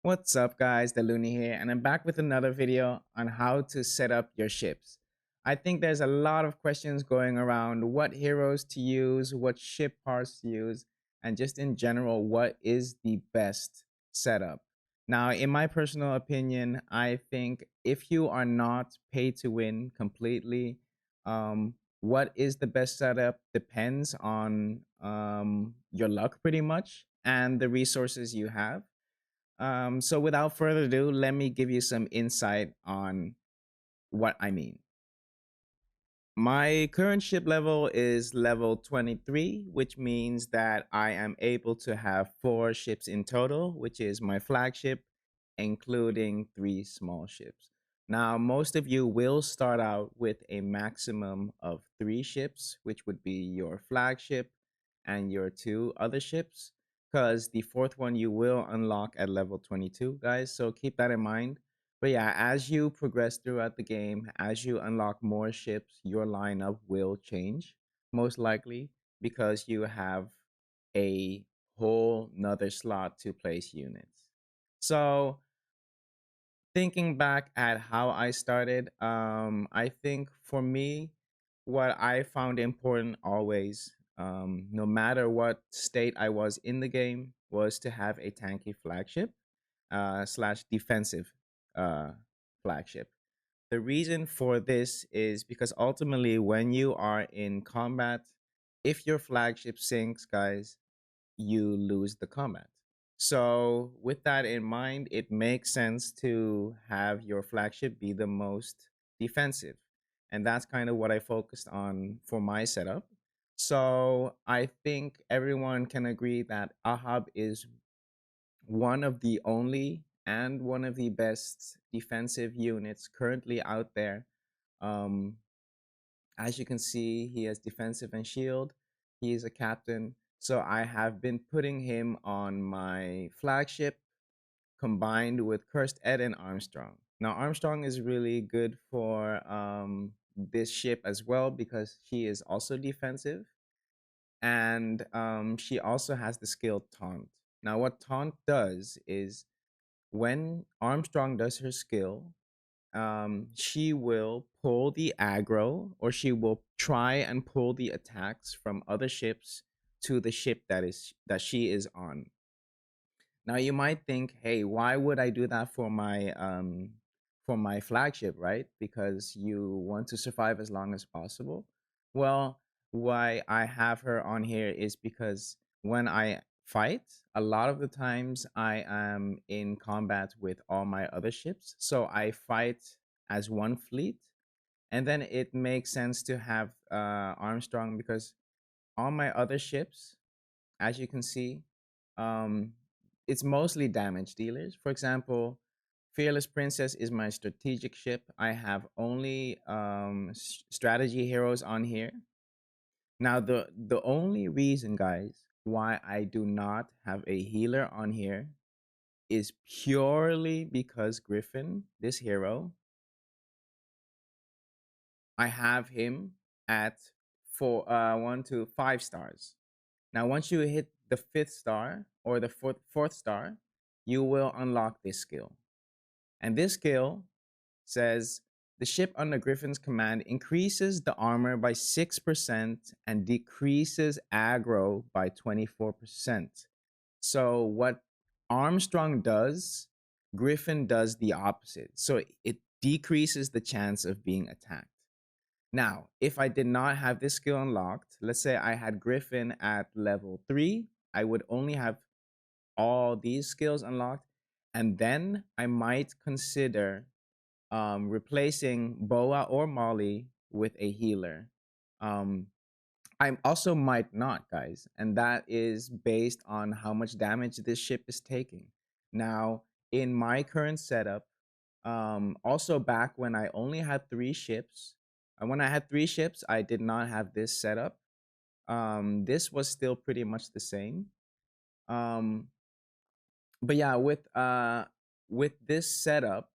What's up guys, the Looney here, and I'm back with another video on how to set up your ships. I think there's a lot of questions going around what heroes to use, what ship parts to use, and just in general, what is the best setup. Now, in my personal opinion, I think if you are not pay to win completely, what is the best setup depends on your luck pretty much and the resources you have. So without further ado, let me give you some insight on what I mean. My current ship level is level 23, which means that I am able to have 4 ships in total, which is my flagship, including 3 small ships. Now, most of you will start out with a maximum of 3 ships, which would be your flagship and your 2 other ships, because the fourth one you will unlock at level 22, guys. So keep that in mind. But yeah, as you progress throughout the game, as you unlock more ships, your lineup will change, most likely, because you have a whole nother slot to place units. So thinking back at how I started, I think for me, what I found important always, no matter what state I was in the game, was to have a tanky flagship slash defensive uh, flagship. The reason for this is because ultimately, when you are in combat, if your flagship sinks, guys, you lose the combat. So, with that in mind, it makes sense to have your flagship be the most defensive. And that's kind of what I focused on for my setup. So, I think everyone can agree that Ahab is one of the only and one of the best defensive units currently out there. Um, as you can see, he has defensive and shield. He is a captain. So I have been putting him on my flagship combined with Cursed Ed and Armstrong. Now, Armstrong is really good for this ship as well because she is also defensive. And she also has the skill Taunt. Now, what Taunt does is when Armstrong does her skill, she will pull the aggro or she will try and pull the attacks from other ships to the ship that she is on. Now you might think, hey, why would I do that for my flagship, right? Because you want to survive as long as possible. Well, why I have her on here is because when I fight, a lot of the times I am in combat with all my other ships. So I fight as one fleet. And then it makes sense to have Armstrong because all my other ships, as you can see, um, it's mostly damage dealers. For example, Fearless Princess is my strategic ship. I have only strategy heroes on here. Now, the only reason, guys, why I do not have a healer on here is purely because Griffin, this hero, I have him at 1 to 5 stars. Now, once you hit the 5th star or the fourth star, you will unlock this skill. And this skill says the ship under Griffin's command increases the armor by 6% and decreases aggro by 24%. So, what Armstrong does, Griffin does the opposite. So, it decreases the chance of being attacked. Now, if I did not have this skill unlocked, let's say I had Griffin at level 3, I would only have all these skills unlocked. And then I might consider replacing Boa or Molly with a healer. Um, I also might not, guys. And that is based on how much damage this ship is taking. Now, in my current setup, also back when I only had 3 ships, when I had 3 ships, I did not have this setup. This was still pretty much the same. Um, but yeah, with this setup,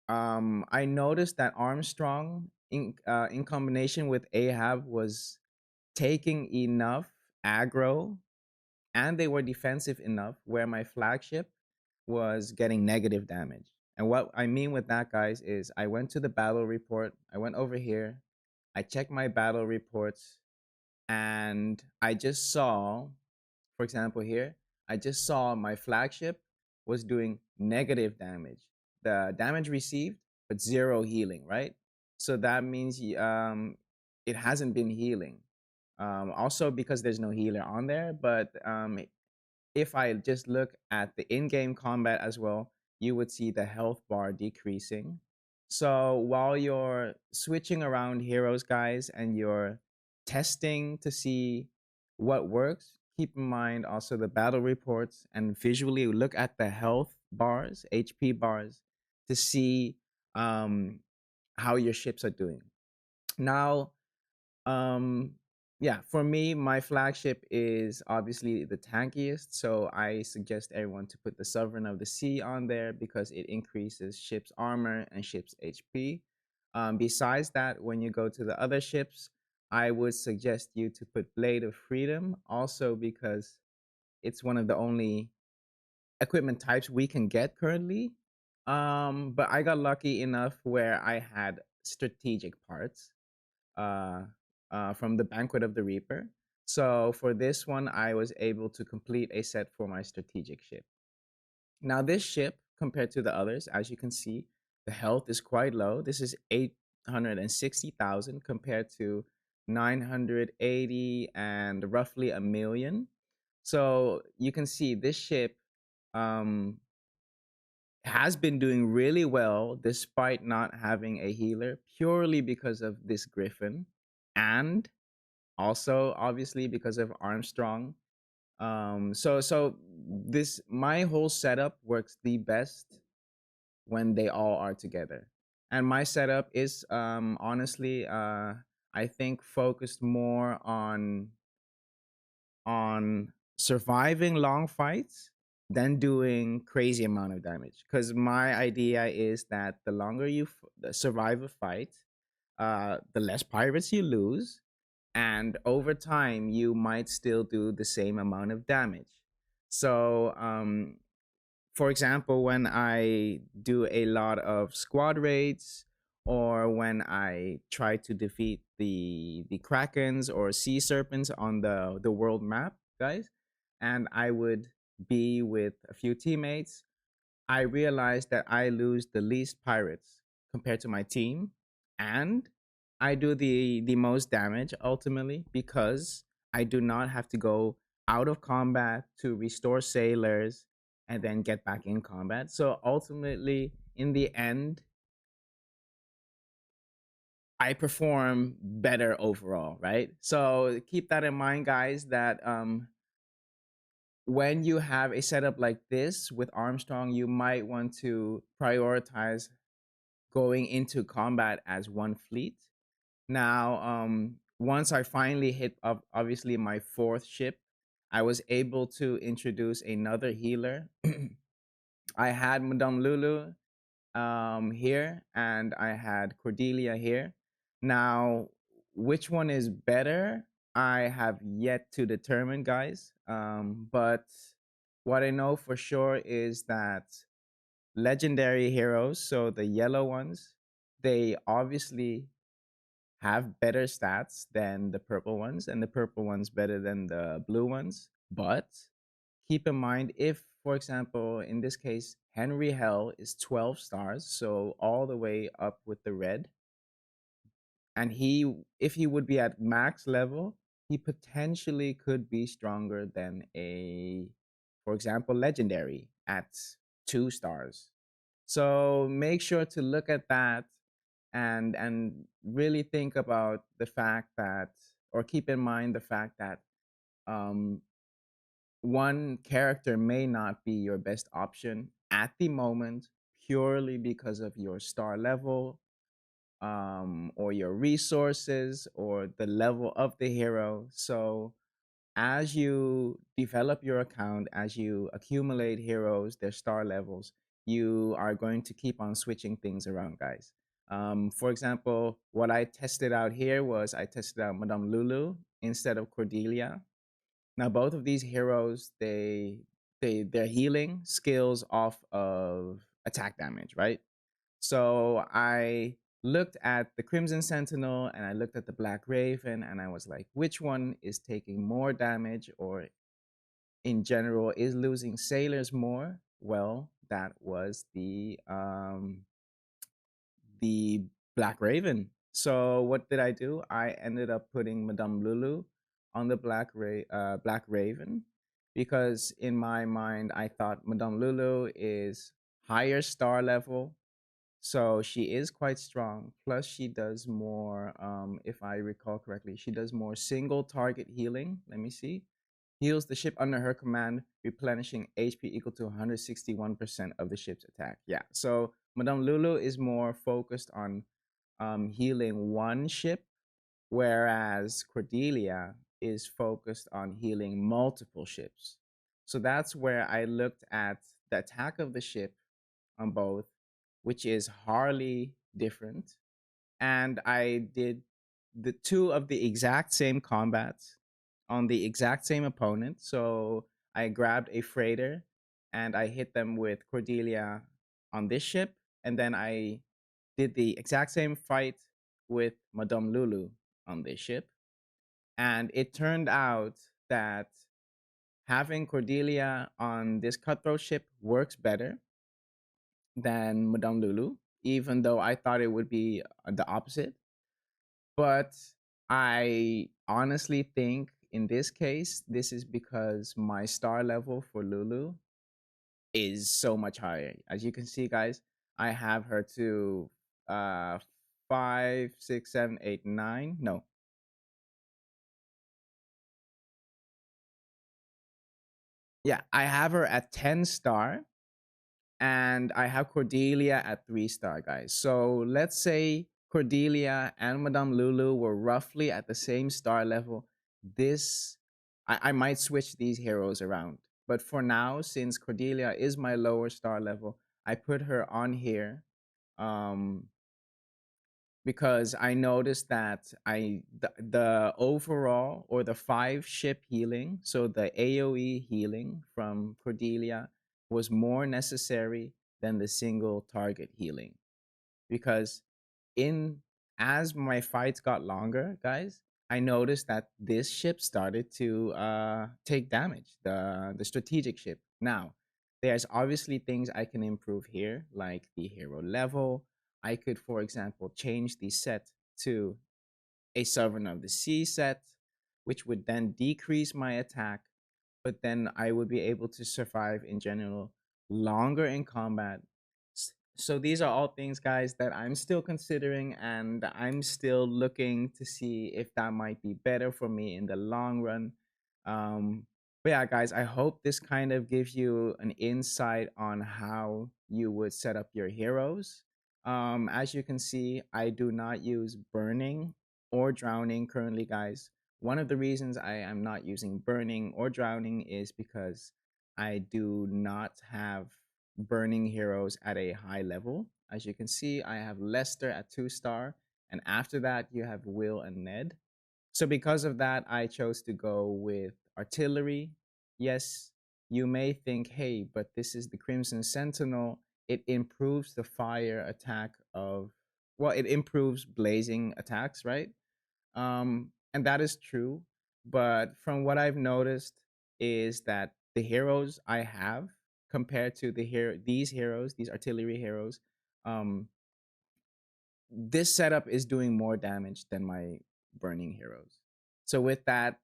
I noticed that Armstrong in combination with Ahab was taking enough aggro and they were defensive enough where my flagship was getting negative damage. And what I mean with that, guys, is I went to the battle report. I went over here. I checked my battle reports, and I just saw, for example, here, I just saw my flagship was doing negative damage. The damage received, but zero healing, right? So that means it hasn't been healing. Also, because there's no healer on there, but if I just look at the in-game combat as well, you would see the health bar decreasing. So while you're switching around heroes, guys, and you're testing to see what works, keep in mind also the battle reports and visually look at the health bars, HP bars, to see um, how your ships are doing. Now, um, yeah, for me, my flagship is obviously the tankiest. So I suggest everyone to put the Sovereign of the Sea on there because it increases ship's armor and ship's HP. Besides that, when you go to the other ships, I would suggest you to put Blade of Freedom also because it's one of the only equipment types we can get currently. But I got lucky enough where I had strategic parts uh, from the Banquet of the Reaper. So for this one, I was able to complete a set for my strategic ship. Now, this ship, compared to the others, as you can see, the health is quite low. This is 860,000 compared to 980 and roughly a million. So you can see this ship um, has been doing really well despite not having a healer, purely because of this Griffin and also obviously because of Armstrong. So this my whole setup works the best when they all are together. And my setup is honestly I think focused more on surviving long fights than doing crazy amount of damage, because my idea is that the longer you survive a fight, the less pirates you lose, and over time you might still do the same amount of damage. So for example, when I do a lot of squad raids, or when I try to defeat the krakens or sea serpents on the world map, guys, and I would be with a few teammates, I realized that I lose the least pirates compared to my team, and I do the most damage ultimately because I do not have to go out of combat to restore sailors and then get back in combat. So ultimately, in the end, I perform better overall, right? So keep that in mind, guys, that when you have a setup like this with Armstrong, you might want to prioritize going into combat as one fleet. Now, once I finally hit up obviously my fourth ship, I was able to introduce another healer. I had Madame Lulu here, and I had Cordelia here. Now, which one is better? I have yet to determine, guys. But what I know for sure is that legendary heroes, so the yellow ones, they obviously have better stats than the purple ones, and the purple ones better than the blue ones. But keep in mind, if, for example, in this case, Henry Hell is 12 stars, so all the way up with the red, and if he would be at max level, he potentially could be stronger than for example, legendary at 2 stars. So make sure to look at that and really think about the fact that, or keep in mind the fact that um, one character may not be your best option at the moment, purely because of your star level, or your resources, or the level of the hero. So as you develop your account, as you accumulate heroes, their star levels, you are going to keep on switching things around, guys. For example, what I tested out here was I tested out Madame Lulu instead of Cordelia. Now, both of these heroes, their healing skills off of attack damage, right? So I looked at the Crimson Sentinel and I looked at the Black Raven and I was like, which one is taking more damage or in general is losing sailors more? Well, that was the Black Raven. So what did I do? I ended up putting Madame Lulu on the Black Raven because in my mind I thought Madame Lulu is higher star level, so she is quite strong. Plus, she does more. If I recall correctly, she does more single target healing. Let me see. Heals the ship under her command, replenishing HP equal to 161% of the ship's attack. Yeah. So Madame Lulu is more focused on healing one ship, whereas Cordelia is focused on healing multiple ships. So that's where I looked at the attack of the ship on both, which is hardly different. And I did the two of the exact same combats on the exact same opponent. So I grabbed a freighter and I hit them with Cordelia on this ship. And then I did the exact same fight with Madame Lulu on this ship. And it turned out that having Cordelia on this cutthroat ship works better than Madame Lulu, even though I thought it would be the opposite. But I honestly think in this case, this is because my star level for Lulu is so much higher. As you can see, guys, I have her to uh 5, 6, 7, 8, 9. No. Yeah, I have her at 10 star and I have Cordelia at 3 star, guys. So let's say Cordelia and Madame Lulu were roughly at the same star level. This, I might switch these heroes around. But for now, since Cordelia is my lower star level, I put her on here. Um, because I noticed that the overall or the 5 ship healing, so the AoE healing from Cordelia was more necessary than the single target healing. Because in as my fights got longer, guys, I noticed that this ship started to take damage, the strategic ship. Now, there's obviously things I can improve here, like the hero level. I could, for example, change the set to a Sovereign of the Sea set, which would then decrease my attack, but then I would be able to survive in general longer in combat. So these are all things, guys, that I'm still considering, and I'm still looking to see if that might be better for me in the long run. But yeah, guys, I hope this kind of gives you an insight on how you would set up your heroes. As you can see, I do not use burning or drowning currently, guys. One of the reasons I am not using burning or drowning is because I do not have burning heroes at a high level. As you can see, I have Lester at 2 star, and after that, you have Will and Ned. So, because of that, I chose to go with artillery. Yes, you may think, hey, but this is the Crimson Sentinel. It improves the fire attack of, well, it improves blazing attacks, right? And that is true. But from what I've noticed is that the heroes I have compared to these heroes, these artillery heroes, um, this setup is doing more damage than my burning heroes. So with that,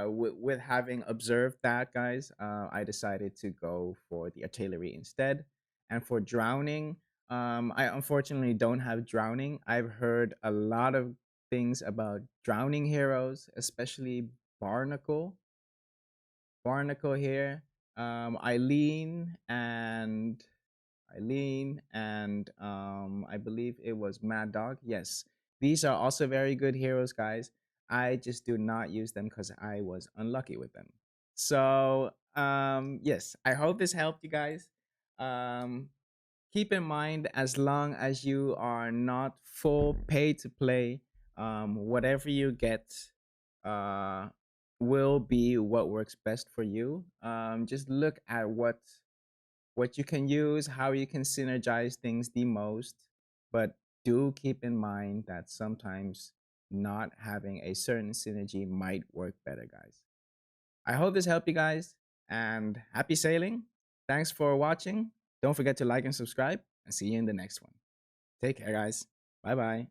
with having observed that, guys, I decided to go for the artillery instead. And for drowning, I unfortunately don't have drowning. I've heard a lot of things about drowning heroes, especially Barnacle. Barnacle here, Eileen and I believe it was Mad Dog. Yes, these are also very good heroes, guys. I just do not use them because I was unlucky with them. So yes, I hope this helped you guys. Um, Keep in mind, as long as you are not full pay to play, whatever you get, uh, will be what works best for you. Just look at what you can use, how you can synergize things the most, but do keep in mind that sometimes not having a certain synergy might work better, guys. I hope this helped you guys, and happy sailing. Thanks for watching. Don't forget to like and subscribe, and see you in the next one. Take care, guys. Bye bye.